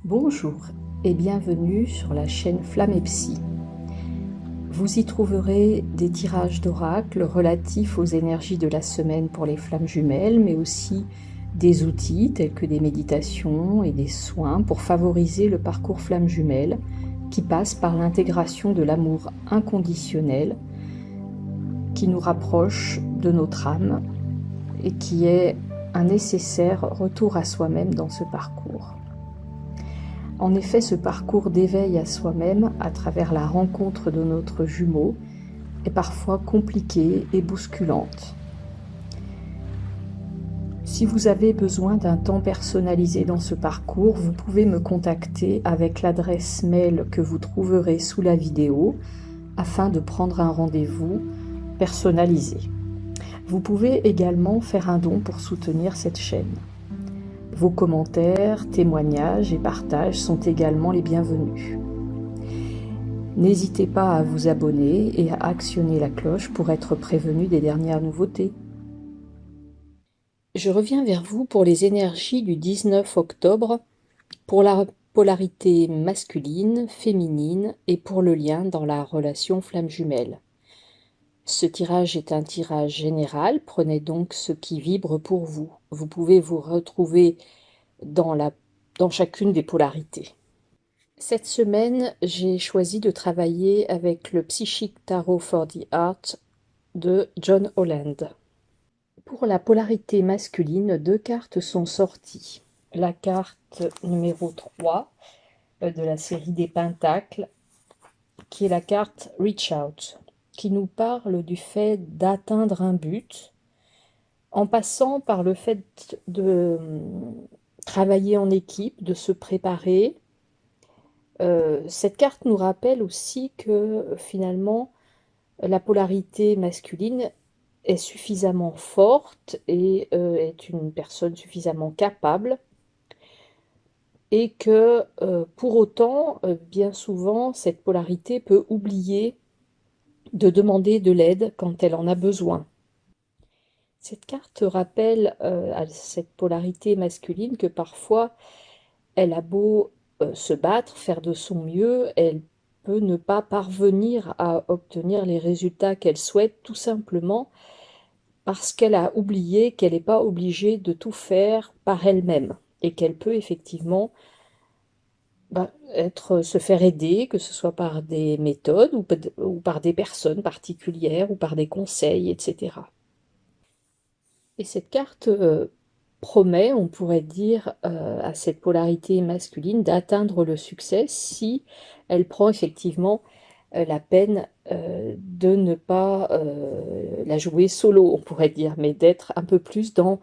Bonjour et bienvenue sur la chaîne Flamme et Psy. Vous y trouverez des tirages d'oracles relatifs aux énergies de la semaine pour les flammes jumelles, mais aussi des outils tels que des méditations et des soins pour favoriser le parcours flamme jumelle qui passe par l'intégration de l'amour inconditionnel qui nous rapproche de notre âme et qui est un nécessaire retour à soi-même dans ce parcours. En effet, ce parcours d'éveil à soi-même à travers la rencontre de notre jumeau est parfois compliquée et bousculante. Si vous avez besoin d'un temps personnalisé dans ce parcours, vous pouvez me contacter avec l'adresse mail que vous trouverez sous la vidéo afin de prendre un rendez-vous personnalisé. Vous pouvez également faire un don pour soutenir cette chaîne. Vos commentaires, témoignages et partages sont également les bienvenus. N'hésitez pas à vous abonner et à actionner la cloche pour être prévenu des dernières nouveautés. Je reviens vers vous pour les énergies du 19 octobre, pour la polarité masculine, féminine et pour le lien dans la relation flamme jumelle. Ce tirage est un tirage général, prenez donc ce qui vibre pour vous. Vous pouvez vous retrouver dans chacune des polarités. Cette semaine, j'ai choisi de travailler avec le Psychic Tarot for the Heart de John Holland. Pour la polarité masculine, 2 cartes sont sorties. La carte numéro 3 de la série des Pentacles, qui est la carte Reach Out, qui nous parle du fait d'atteindre un but, en passant par le fait de travailler en équipe, de se préparer. Cette carte nous rappelle aussi que finalement, la polarité masculine est suffisamment forte et est une personne suffisamment capable, et que pour autant, bien souvent, cette polarité peut oublier de demander de l'aide quand elle en a besoin. Cette carte rappelle à cette polarité masculine que parfois, elle a beau se battre, faire de son mieux, elle peut ne pas parvenir à obtenir les résultats qu'elle souhaite, tout simplement parce qu'elle a oublié qu'elle n'est pas obligée de tout faire par elle-même et qu'elle peut effectivement se faire aider, que ce soit par des méthodes ou par des personnes particulières ou par des conseils, etc. Et cette carte promet, on pourrait dire, à cette polarité masculine d'atteindre le succès si elle prend effectivement la peine de ne pas la jouer solo, on pourrait dire, mais d'être un peu plus dans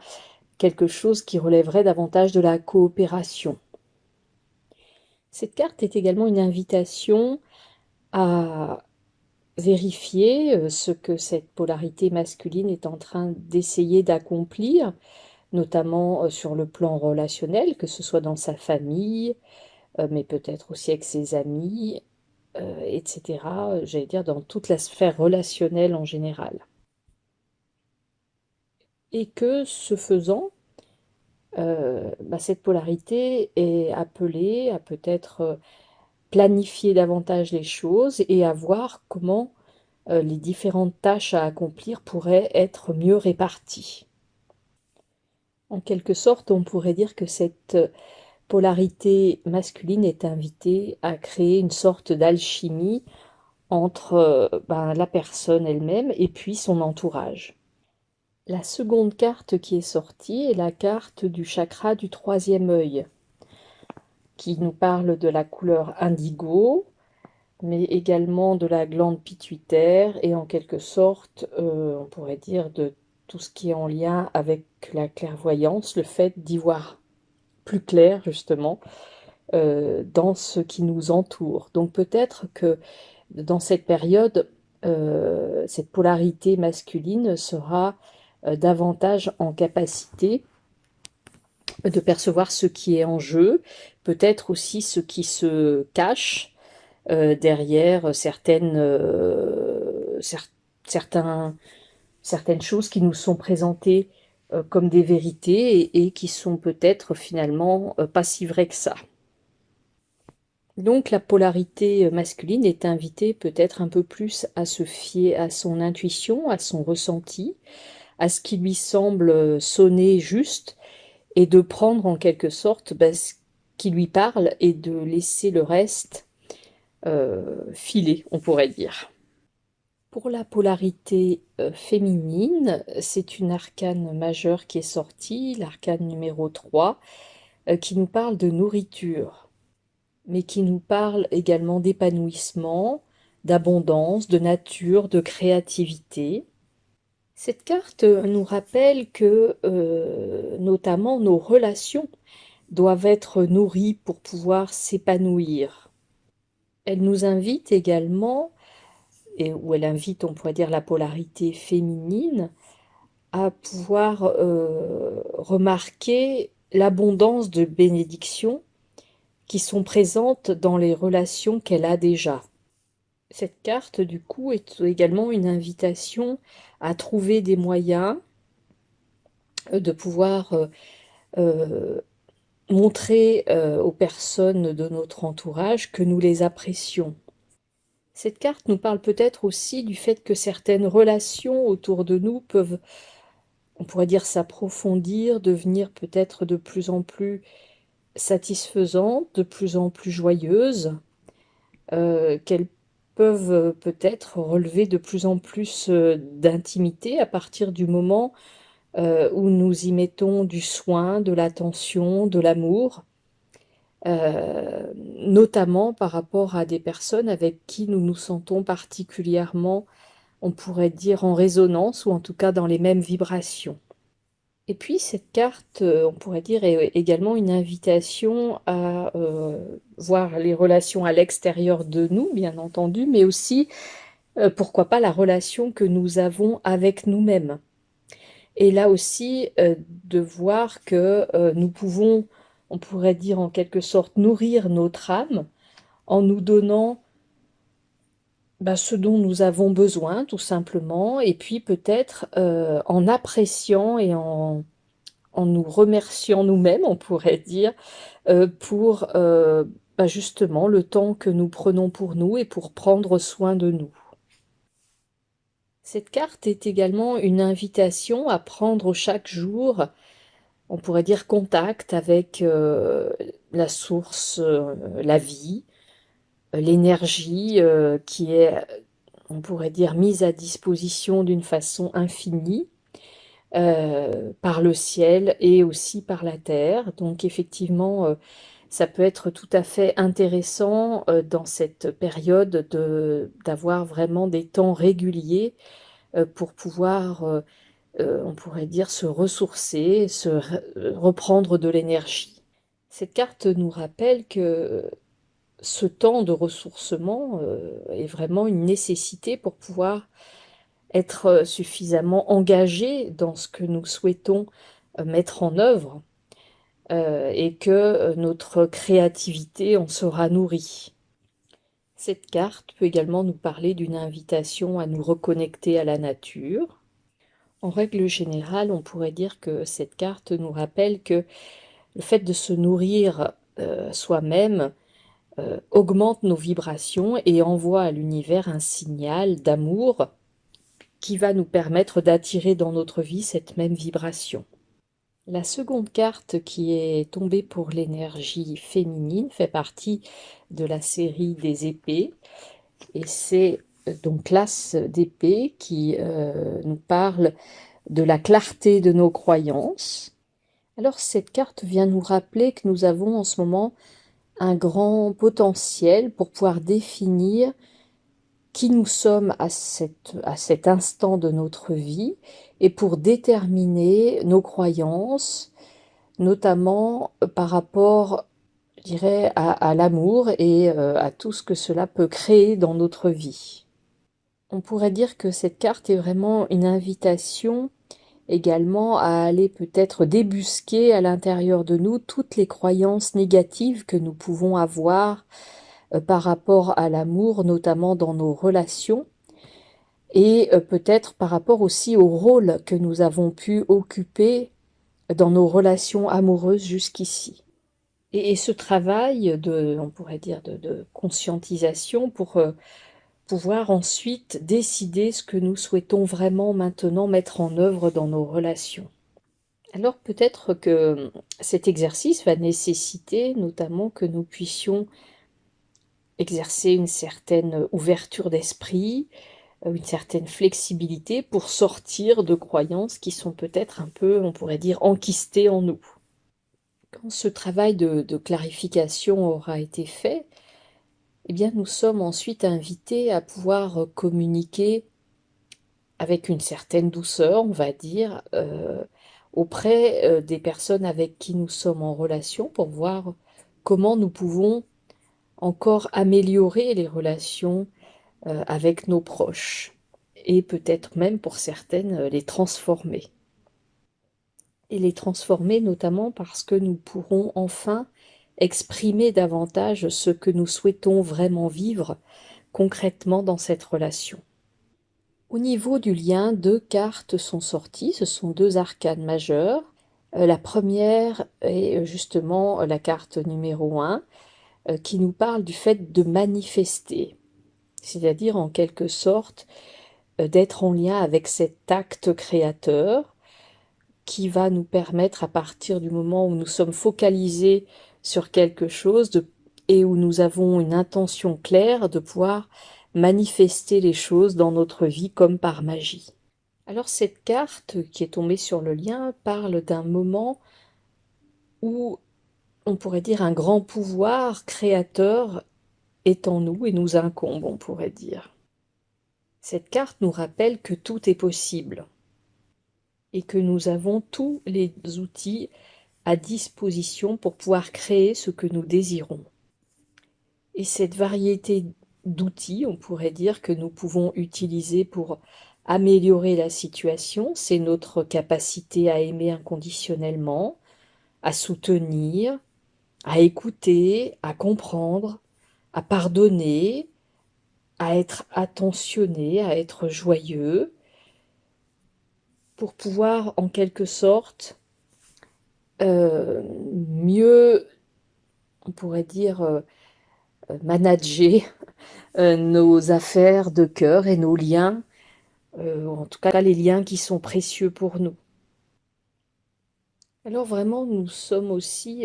quelque chose qui relèverait davantage de la coopération. Cette carte est également une invitation à vérifier ce que cette polarité masculine est en train d'essayer d'accomplir, notamment sur le plan relationnel, que ce soit dans sa famille, mais peut-être aussi avec ses amis, etc. J'allais dire dans toute la sphère relationnelle en général. Et que, ce faisant, cette polarité est appelée à peut-être planifier davantage les choses et à voir comment les différentes tâches à accomplir pourraient être mieux réparties. En quelque sorte, on pourrait dire que cette polarité masculine est invitée à créer une sorte d'alchimie entre la personne elle-même et puis son entourage. La seconde carte qui est sortie est la carte du chakra du 3e œil, qui nous parle de la couleur indigo, mais également de la glande pituitaire et en quelque sorte, on pourrait dire, de tout ce qui est en lien avec la clairvoyance, le fait d'y voir plus clair justement dans ce qui nous entoure. Donc peut-être que dans cette période, cette polarité masculine sera davantage en capacité de percevoir ce qui est en jeu, peut-être aussi ce qui se cache derrière certaines choses qui nous sont présentées comme des vérités et qui sont peut-être finalement pas si vraies que ça. Donc la polarité masculine est invitée peut-être un peu plus à se fier à son intuition, à son ressenti, à ce qui lui semble sonner juste, et de prendre en quelque sorte ce qui lui parle et de laisser le reste filer, on pourrait dire. Pour la polarité féminine, c'est une arcane majeure qui est sortie, l'arcane numéro 3, qui nous parle de nourriture, mais qui nous parle également d'épanouissement, d'abondance, de nature, de créativité. Cette carte nous rappelle que notamment nos relations doivent être nourries pour pouvoir s'épanouir. Elle nous invite également, ou elle invite, on pourrait dire, la polarité féminine, à pouvoir remarquer l'abondance de bénédictions qui sont présentes dans les relations qu'elle a déjà. Cette carte, du coup, est également une invitation à trouver des moyens de pouvoir euh, montrer aux personnes de notre entourage que nous les apprécions. Cette carte nous parle peut-être aussi du fait que certaines relations autour de nous peuvent, on pourrait dire, s'approfondir, devenir peut-être de plus en plus satisfaisantes, de plus en plus joyeuses, qu'elles peuvent peut-être relever de plus en plus d'intimité à partir du moment où nous y mettons du soin, de l'attention, de l'amour, notamment par rapport à des personnes avec qui nous nous sentons particulièrement, on pourrait dire, en résonance ou en tout cas dans les mêmes vibrations. Et puis cette carte, on pourrait dire, est également une invitation à voir les relations à l'extérieur de nous, bien entendu, mais aussi, pourquoi pas, la relation que nous avons avec nous-mêmes. Et là aussi, de voir que nous pouvons, on pourrait dire en quelque sorte, nourrir notre âme en nous donnant ce dont nous avons besoin, tout simplement, et puis peut-être en appréciant et en nous remerciant nous-mêmes, on pourrait dire, pour justement le temps que nous prenons pour nous et pour prendre soin de nous. Cette carte est également une invitation à prendre chaque jour, on pourrait dire, contact avec la source, la vie, l'énergie qui est, on pourrait dire, mise à disposition d'une façon infinie par le ciel et aussi par la terre. Donc effectivement, ça peut être tout à fait intéressant dans cette période d'avoir vraiment des temps réguliers pour pouvoir, on pourrait dire, se ressourcer, reprendre de l'énergie. Cette carte nous rappelle que ce temps de ressourcement est vraiment une nécessité pour pouvoir être suffisamment engagé dans ce que nous souhaitons mettre en œuvre et que notre créativité en sera nourrie. Cette carte peut également nous parler d'une invitation à nous reconnecter à la nature. En règle générale, on pourrait dire que cette carte nous rappelle que le fait de se nourrir soi-même augmente nos vibrations et envoie à l'univers un signal d'amour qui va nous permettre d'attirer dans notre vie cette même vibration. La seconde carte qui est tombée pour l'énergie féminine fait partie de la série des épées et c'est donc l'as d'épée qui nous parle de la clarté de nos croyances. Alors cette carte vient nous rappeler que nous avons en ce moment un grand potentiel pour pouvoir définir qui nous sommes à cet instant de notre vie et pour déterminer nos croyances, notamment par rapport, je dirais, à l'amour et à tout ce que cela peut créer dans notre vie. On pourrait dire que cette carte est vraiment une invitation également à aller peut-être débusquer à l'intérieur de nous toutes les croyances négatives que nous pouvons avoir par rapport à l'amour, notamment dans nos relations, et peut-être par rapport aussi au rôle que nous avons pu occuper dans nos relations amoureuses jusqu'ici. Et ce travail on pourrait dire, de conscientisation pour pouvoir ensuite décider ce que nous souhaitons vraiment maintenant mettre en œuvre dans nos relations. Alors peut-être que cet exercice va nécessiter notamment que nous puissions exercer une certaine ouverture d'esprit, une certaine flexibilité pour sortir de croyances qui sont peut-être un peu, on pourrait dire, enquistées en nous. Quand ce travail de clarification aura été fait, eh bien nous sommes ensuite invités à pouvoir communiquer avec une certaine douceur, on va dire, auprès des personnes avec qui nous sommes en relation pour voir comment nous pouvons encore améliorer les relations avec nos proches et peut-être même pour certaines les transformer. Et les transformer notamment parce que nous pourrons enfin exprimer davantage ce que nous souhaitons vraiment vivre concrètement dans cette relation. Au niveau du lien, deux cartes sont sorties, ce sont deux arcanes majeures. La première est justement la carte numéro 1 qui nous parle du fait de manifester, c'est-à-dire en quelque sorte d'être en lien avec cet acte créateur qui va nous permettre à partir du moment où nous sommes focalisés sur quelque chose et où nous avons une intention claire de pouvoir manifester les choses dans notre vie comme par magie. Alors cette carte qui est tombée sur le lien parle d'un moment où on pourrait dire un grand pouvoir créateur est en nous et nous incombe, on pourrait dire. Cette carte nous rappelle que tout est possible et que nous avons tous les outils à disposition pour pouvoir créer ce que nous désirons. Et cette variété d'outils, on pourrait dire, que nous pouvons utiliser pour améliorer la situation, c'est notre capacité à aimer inconditionnellement, à soutenir, à écouter, à comprendre, à pardonner, à être attentionné, à être joyeux, pour pouvoir en quelque sorte mieux, on pourrait dire, manager nos affaires de cœur et nos liens, en tout cas les liens qui sont précieux pour nous. Alors vraiment, nous sommes aussi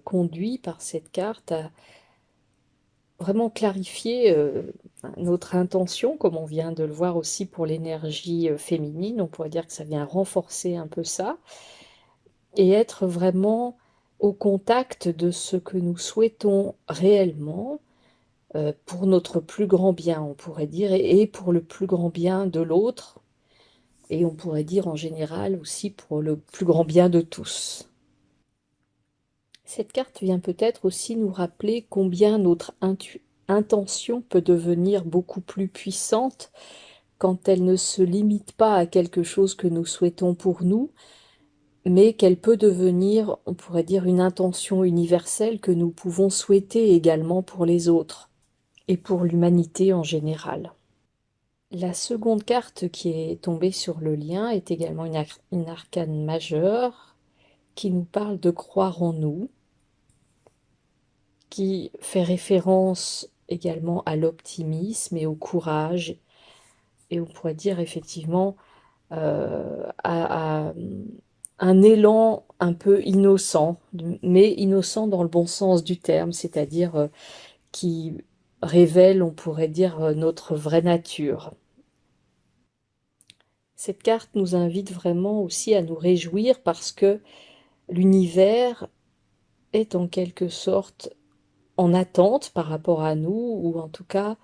conduits par cette carte à vraiment clarifier notre intention, comme on vient de le voir aussi pour l'énergie féminine. On pourrait dire que ça vient renforcer un peu ça, et être vraiment au contact de ce que nous souhaitons réellement pour notre plus grand bien, on pourrait dire, et pour le plus grand bien de l'autre, et on pourrait dire en général aussi pour le plus grand bien de tous. Cette carte vient peut-être aussi nous rappeler combien notre intention peut devenir beaucoup plus puissante quand elle ne se limite pas à quelque chose que nous souhaitons pour nous, mais qu'elle peut devenir, on pourrait dire, une intention universelle que nous pouvons souhaiter également pour les autres et pour l'humanité en général. La seconde carte qui est tombée sur le lien est également une arcane majeure qui nous parle de croire en nous, qui fait référence également à l'optimisme et au courage, et on pourrait dire effectivement à un élan un peu innocent, mais innocent dans le bon sens du terme, c'est-à-dire qui révèle, on pourrait dire, notre vraie nature. Cette carte nous invite vraiment aussi à nous réjouir parce que l'univers est en quelque sorte en attente par rapport à nous, ou en tout cas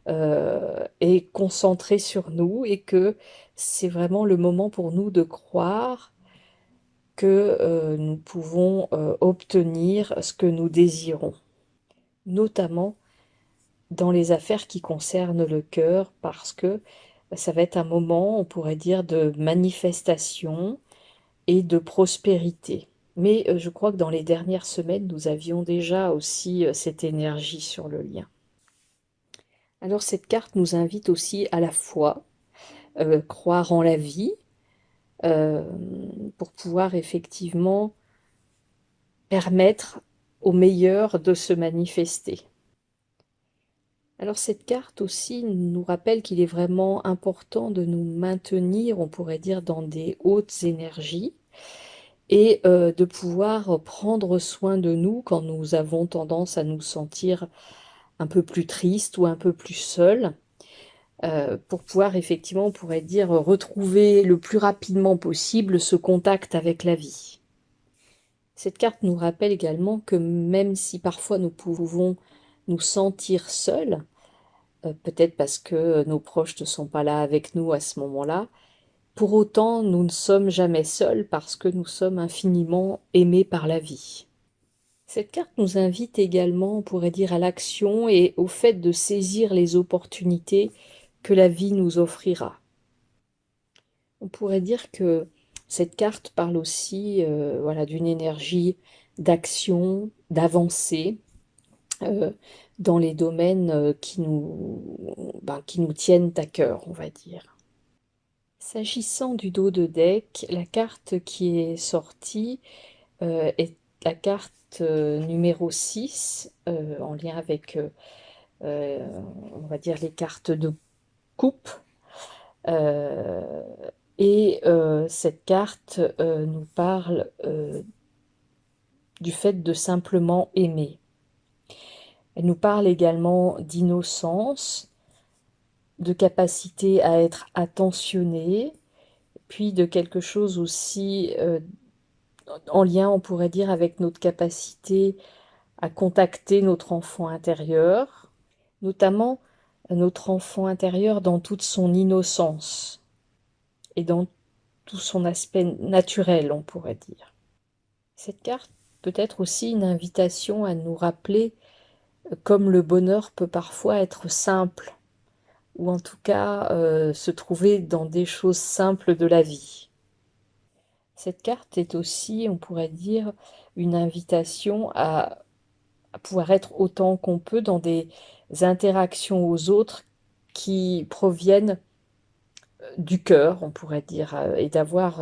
est concentré sur nous, et que c'est vraiment le moment pour nous de croire que nous pouvons obtenir ce que nous désirons, notamment dans les affaires qui concernent le cœur, parce que ça va être un moment, on pourrait dire, de manifestation et de prospérité. Mais je crois que dans les dernières semaines, nous avions déjà aussi cette énergie sur le lien. Alors cette carte nous invite aussi à la foi, croire en la vie, euh, pour pouvoir effectivement permettre au meilleur de se manifester. Alors cette carte aussi nous rappelle qu'il est vraiment important de nous maintenir, on pourrait dire, dans des hautes énergies et de pouvoir prendre soin de nous quand nous avons tendance à nous sentir un peu plus tristes ou un peu plus seuls, pour pouvoir effectivement, on pourrait dire, retrouver le plus rapidement possible ce contact avec la vie. Cette carte nous rappelle également que même si parfois nous pouvons nous sentir seuls, peut-être parce que nos proches ne sont pas là avec nous à ce moment-là, pour autant nous ne sommes jamais seuls parce que nous sommes infiniment aimés par la vie. Cette carte nous invite également, on pourrait dire, à l'action et au fait de saisir les opportunités que la vie nous offrira. On pourrait dire que cette carte parle aussi voilà, d'une énergie d'action, d'avancée dans les domaines qui nous tiennent à cœur, on va dire. S'agissant du dos de deck, la carte qui est sortie est la carte numéro 6, en lien avec, on va dire, les cartes de coupe. Euh, cette carte nous parle du fait de simplement aimer. Elle nous parle également d'innocence, de capacité à être attentionné, puis de quelque chose aussi en lien, on pourrait dire, avec notre capacité à contacter notre enfant intérieur, notamment notre enfant intérieur dans toute son innocence et dans tout son aspect naturel, on pourrait dire. Cette carte peut être aussi une invitation à nous rappeler comme le bonheur peut parfois être simple, ou en tout cas se trouver dans des choses simples de la vie. Cette carte est aussi, on pourrait dire, une invitation à pouvoir être autant qu'on peut dans des interactions aux autres qui proviennent du cœur, on pourrait dire, et d'avoir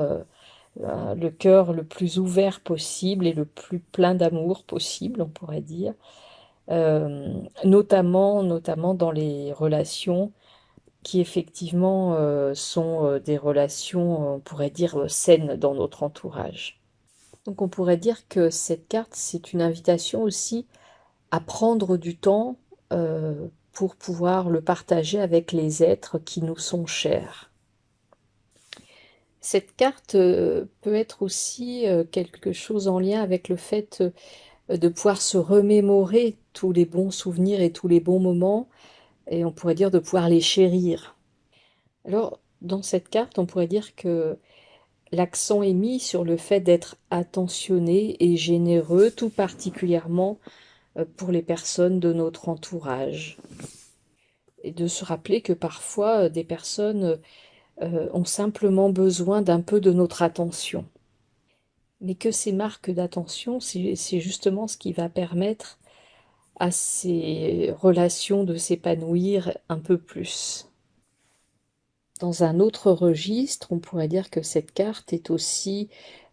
le cœur le plus ouvert possible et le plus plein d'amour possible, on pourrait dire, notamment dans les relations qui effectivement sont des relations, on pourrait dire, saines dans notre entourage. Donc on pourrait dire que cette carte, c'est une invitation aussi à prendre du temps pour pouvoir le partager avec les êtres qui nous sont chers. Cette carte peut être aussi quelque chose en lien avec le fait de pouvoir se remémorer tous les bons souvenirs et tous les bons moments, et on pourrait dire de pouvoir les chérir. Alors, dans cette carte, on pourrait dire que l'accent est mis sur le fait d'être attentionné et généreux, tout particulièrement pour les personnes de notre entourage. Et de se rappeler que parfois, des personnes ont simplement besoin d'un peu de notre attention. Mais que ces marques d'attention, c'est justement ce qui va permettre à ces relations de s'épanouir un peu plus. Dans un autre registre, on pourrait dire que cette carte est aussi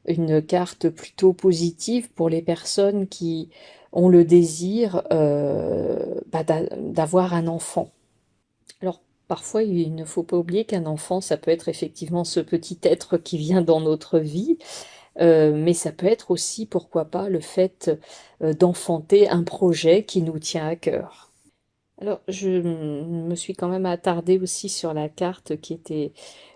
une carte plutôt positive pour les personnes qui ont le désir d'avoir un enfant. Alors, parfois, il ne faut pas oublier qu'un enfant, ça peut être effectivement ce petit être qui vient dans notre vie, mais ça peut être aussi, pourquoi pas, le fait d'enfanter un projet qui nous tient à cœur. Alors, je me suis quand même attardée aussi sur la carte qui était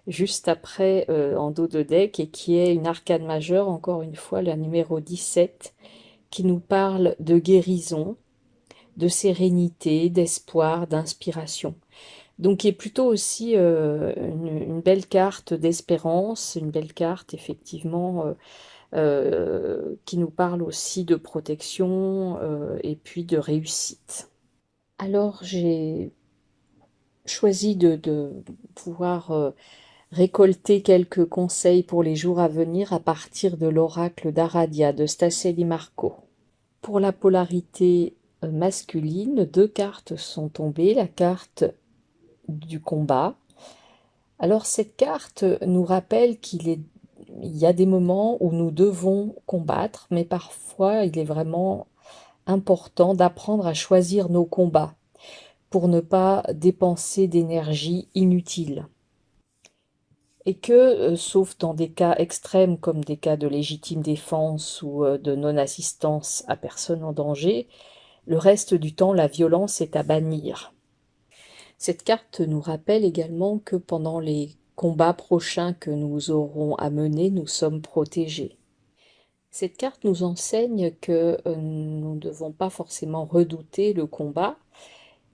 juste après en dos de deck et qui est une arcane majeure, encore une fois, la numéro 17, qui nous parle de guérison, de sérénité, d'espoir, d'inspiration. Donc, qui est plutôt aussi une belle carte d'espérance, une belle carte effectivement qui nous parle aussi de protection et puis de réussite. Alors, j'ai choisi de pouvoir récolter quelques conseils pour les jours à venir à partir de l'oracle d'Aradia de Staseli Marco. Pour la polarité masculine, deux cartes sont tombées, la carte du combat. Alors cette carte nous rappelle il y a des moments où nous devons combattre, mais parfois il est vraiment important d'apprendre à choisir nos combats pour ne pas dépenser d'énergie inutile. Et que, sauf dans des cas extrêmes comme des cas de légitime défense ou de non-assistance à personne en danger, le reste du temps, la violence est à bannir. Cette carte nous rappelle également que pendant les combats prochains que nous aurons à mener, nous sommes protégés. Cette carte nous enseigne que nous ne devons pas forcément redouter le combat,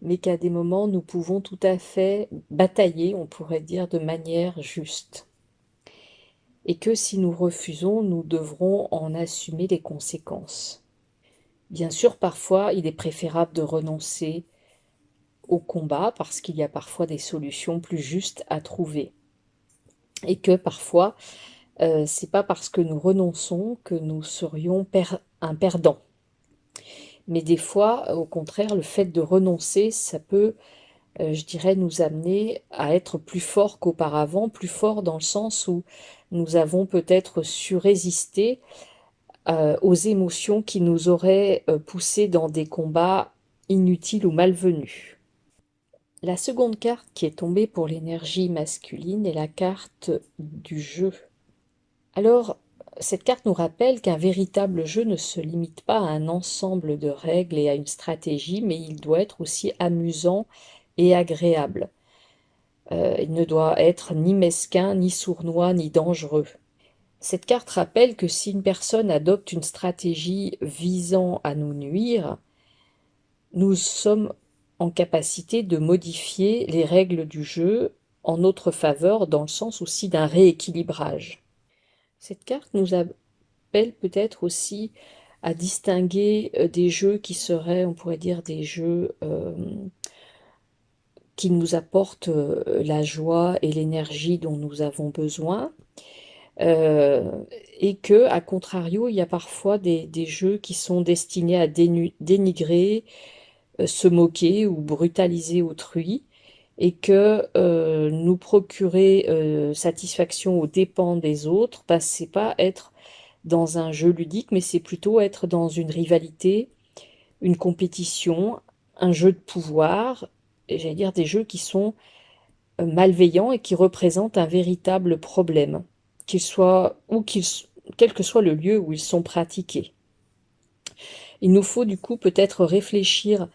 mais qu'à des moments, nous pouvons tout à fait batailler, on pourrait dire, de manière juste. Et que si nous refusons, nous devrons en assumer les conséquences. Bien sûr, parfois, il est préférable de renoncer au combat parce qu'il y a parfois des solutions plus justes à trouver. Et que parfois, c'est pas parce que nous renonçons que nous serions un perdant. Mais des fois, au contraire, le fait de renoncer, ça peut, je dirais, nous amener à être plus forts qu'auparavant, plus forts dans le sens où nous avons peut-être su résister aux émotions qui nous auraient poussés dans des combats inutiles ou malvenus. La seconde carte qui est tombée pour l'énergie masculine est la carte du jeu. Alors, cette carte nous rappelle qu'un véritable jeu ne se limite pas à un ensemble de règles et à une stratégie, mais il doit être aussi amusant et agréable. Il ne doit être ni mesquin, ni sournois, ni dangereux. Cette carte rappelle que si une personne adopte une stratégie visant à nous nuire, nous sommes en capacité de modifier les règles du jeu en notre faveur, dans le sens aussi d'un rééquilibrage. Cette carte nous appelle peut-être aussi à distinguer des jeux qui seraient, on pourrait dire, des jeux qui nous apportent la joie et l'énergie dont nous avons besoin. Et que, à contrario, il y a parfois des jeux qui sont destinés à dénigrer, se moquer ou brutaliser autrui, et que nous procurer satisfaction aux dépens des autres, bah, c'est pas être dans un jeu ludique, mais c'est plutôt être dans une rivalité, une compétition, un jeu de pouvoir, et j'allais dire des jeux qui sont malveillants et qui représentent un véritable problème, qu'ils soient quel que soit le lieu où ils sont pratiqués. Il nous faut du coup peut-être réfléchir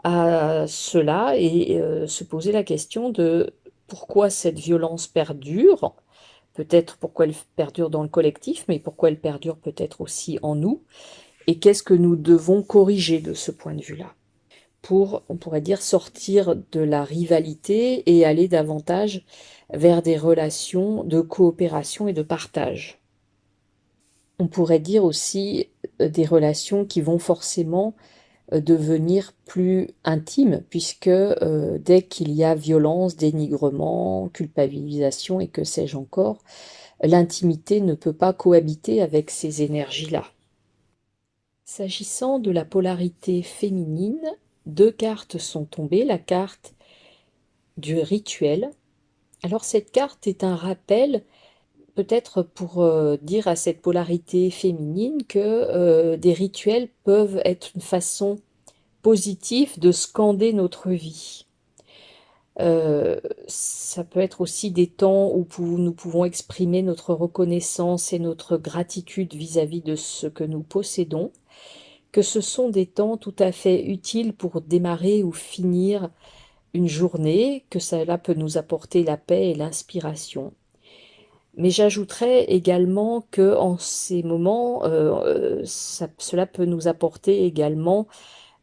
à cela et se poser la question de pourquoi cette violence perdure, peut-être pourquoi elle perdure dans le collectif, mais pourquoi elle perdure peut-être aussi en nous, et qu'est-ce que nous devons corriger de ce point de vue-là, pour, on pourrait dire, sortir de la rivalité et aller davantage vers des relations de coopération et de partage. On pourrait dire aussi des relations qui vont forcément devenir plus intimes, puisque dès qu'il y a violence, dénigrement, culpabilisation et que sais-je encore, l'intimité ne peut pas cohabiter avec ces énergies-là. S'agissant de la polarité féminine, deux cartes sont tombées, la carte du rituel. Alors cette carte est un rappel, peut-être pour dire à cette polarité féminine que des rituels peuvent être une façon positive de scander notre vie. Ça peut être aussi des temps où nous pouvons exprimer notre reconnaissance et notre gratitude vis-à-vis de ce que nous possédons, que ce sont des temps tout à fait utiles pour démarrer ou finir une journée, que cela peut nous apporter la paix et l'inspiration. Mais j'ajouterais également que en ces moments, cela peut nous apporter également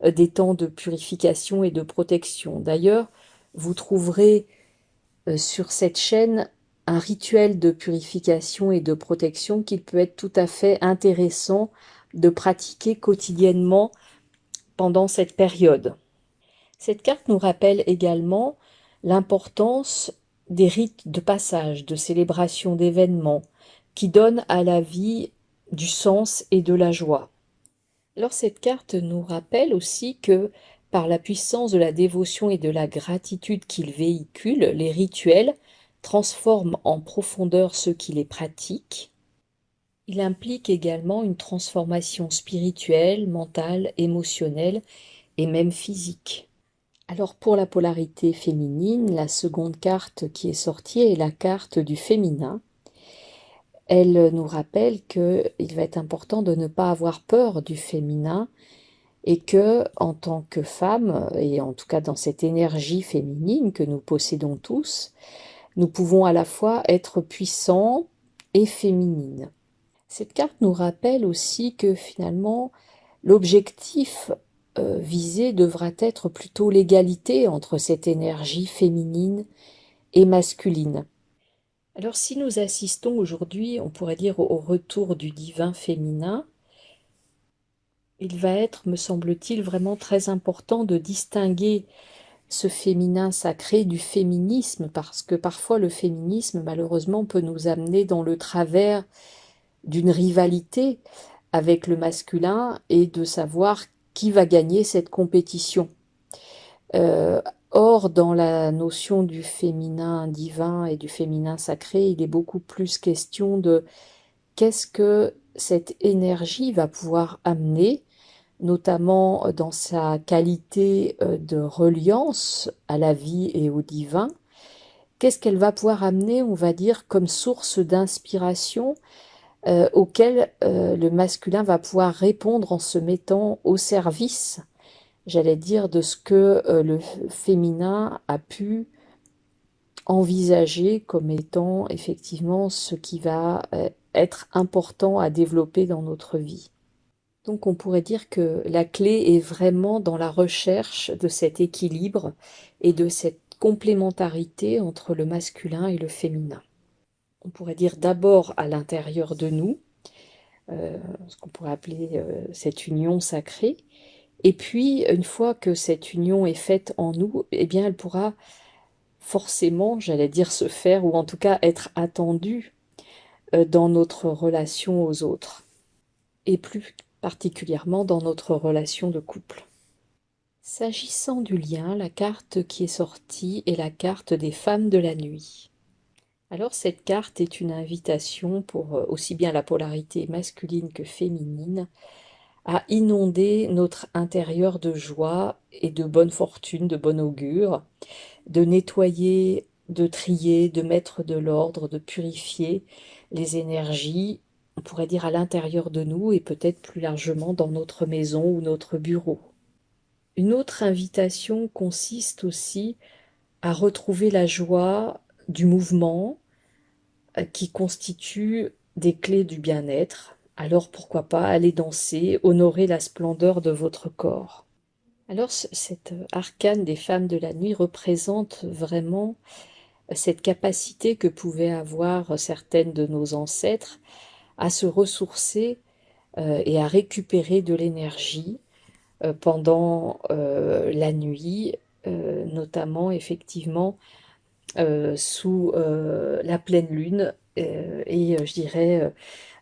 des temps de purification et de protection. D'ailleurs, vous trouverez sur cette chaîne un rituel de purification et de protection qui peut être tout à fait intéressant de pratiquer quotidiennement pendant cette période. Cette carte nous rappelle également l'importance des rites de passage, de célébration d'événements, qui donnent à la vie du sens et de la joie. Alors cette carte nous rappelle aussi que par la puissance de la dévotion et de la gratitude qu'il véhicule, les rituels transforment en profondeur ceux qui les pratiquent Il implique également une transformation spirituelle, mentale, émotionnelle et même physique. Alors pour la polarité féminine, la seconde carte qui est sortie est la carte du féminin. Elle nous rappelle qu'il va être important de ne pas avoir peur du féminin et que, en tant que femme, et en tout cas dans cette énergie féminine que nous possédons tous, nous pouvons à la fois être puissants et féminines. Cette carte nous rappelle aussi que finalement, l'objectif visé devra être plutôt l'égalité entre cette énergie féminine et masculine. Alors si nous assistons aujourd'hui, on pourrait dire, au retour du divin féminin, il va être, me semble-t-il, vraiment très important de distinguer ce féminin sacré du féminisme, parce que parfois le féminisme, malheureusement, peut nous amener dans le travers d'une rivalité avec le masculin et de savoir qui va gagner cette compétition. Euh, Or, dans la notion du féminin divin et du féminin sacré, il est beaucoup plus question de qu'est-ce que cette énergie va pouvoir amener, notamment dans sa qualité de reliance à la vie et au divin. Qu'est-ce qu'elle va pouvoir amener, on va dire, comme source d'inspiration auquel le masculin va pouvoir répondre en se mettant au service, j'allais dire, de ce que le féminin a pu envisager comme étant effectivement ce qui va être important à développer dans notre vie. Donc on pourrait dire que la clé est vraiment dans la recherche de cet équilibre et de cette complémentarité entre le masculin et le féminin. On pourrait dire d'abord à l'intérieur de nous, ce qu'on pourrait appeler cette union sacrée, et puis une fois que cette union est faite en nous, eh bien elle pourra forcément, j'allais dire, se faire, ou en tout cas être attendue dans notre relation aux autres, et plus particulièrement dans notre relation de couple. S'agissant du lien, la carte qui est sortie est la carte des femmes de la nuit. Alors cette carte est une invitation pour aussi bien la polarité masculine que féminine à inonder notre intérieur de joie et de bonne fortune, de bon augure, de nettoyer, de trier, de mettre de l'ordre, de purifier les énergies, on pourrait dire à l'intérieur de nous et peut-être plus largement dans notre maison ou notre bureau. Une autre invitation consiste aussi à retrouver la joie du mouvement qui constitue des clés du bien-être. Alors pourquoi pas aller danser, honorer la splendeur de votre corps. Alors cette arcane des femmes de la nuit représente vraiment cette capacité que pouvaient avoir certaines de nos ancêtres à se ressourcer et à récupérer de l'énergie pendant la nuit, notamment effectivement sous la pleine lune et je dirais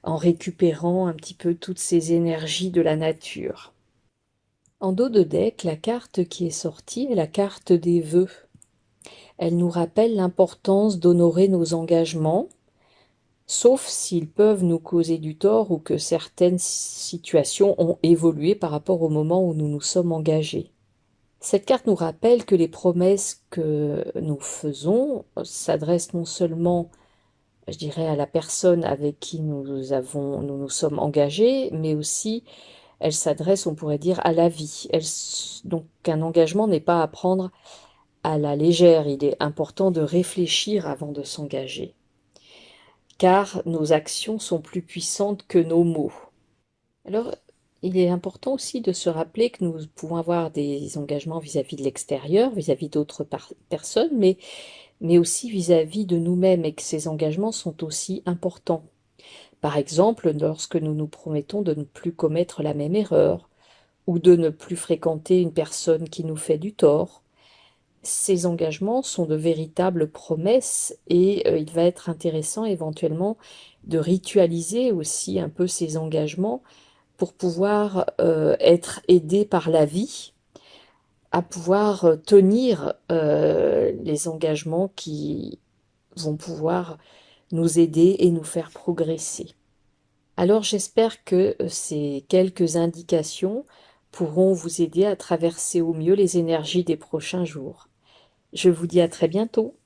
en récupérant un petit peu toutes ces énergies de la nature. En dos de deck, la carte qui est sortie est la carte des vœux. Elle nous rappelle l'importance d'honorer nos engagements, sauf s'ils peuvent nous causer du tort ou que certaines situations ont évolué par rapport au moment où nous nous sommes engagés. Cette carte nous rappelle que les promesses que nous faisons s'adressent non seulement, je dirais, à la personne avec qui nous nous sommes engagés, mais aussi elles s'adressent, on pourrait dire, à la vie. Donc un engagement n'est pas à prendre à la légère, il est important de réfléchir avant de s'engager, car nos actions sont plus puissantes que nos mots. Alors, il est important aussi de se rappeler que nous pouvons avoir des engagements vis-à-vis de l'extérieur, vis-à-vis d'autres personnes, mais aussi vis-à-vis de nous-mêmes, et que ces engagements sont aussi importants. Par exemple, lorsque nous nous promettons de ne plus commettre la même erreur, ou de ne plus fréquenter une personne qui nous fait du tort. Ces engagements sont de véritables promesses et il va être intéressant éventuellement de ritualiser aussi un peu ces engagements pour pouvoir être aidé par la vie à pouvoir tenir les engagements qui vont pouvoir nous aider et nous faire progresser. Alors j'espère que ces quelques indications pourront vous aider à traverser au mieux les énergies des prochains jours. Je vous dis à très bientôt.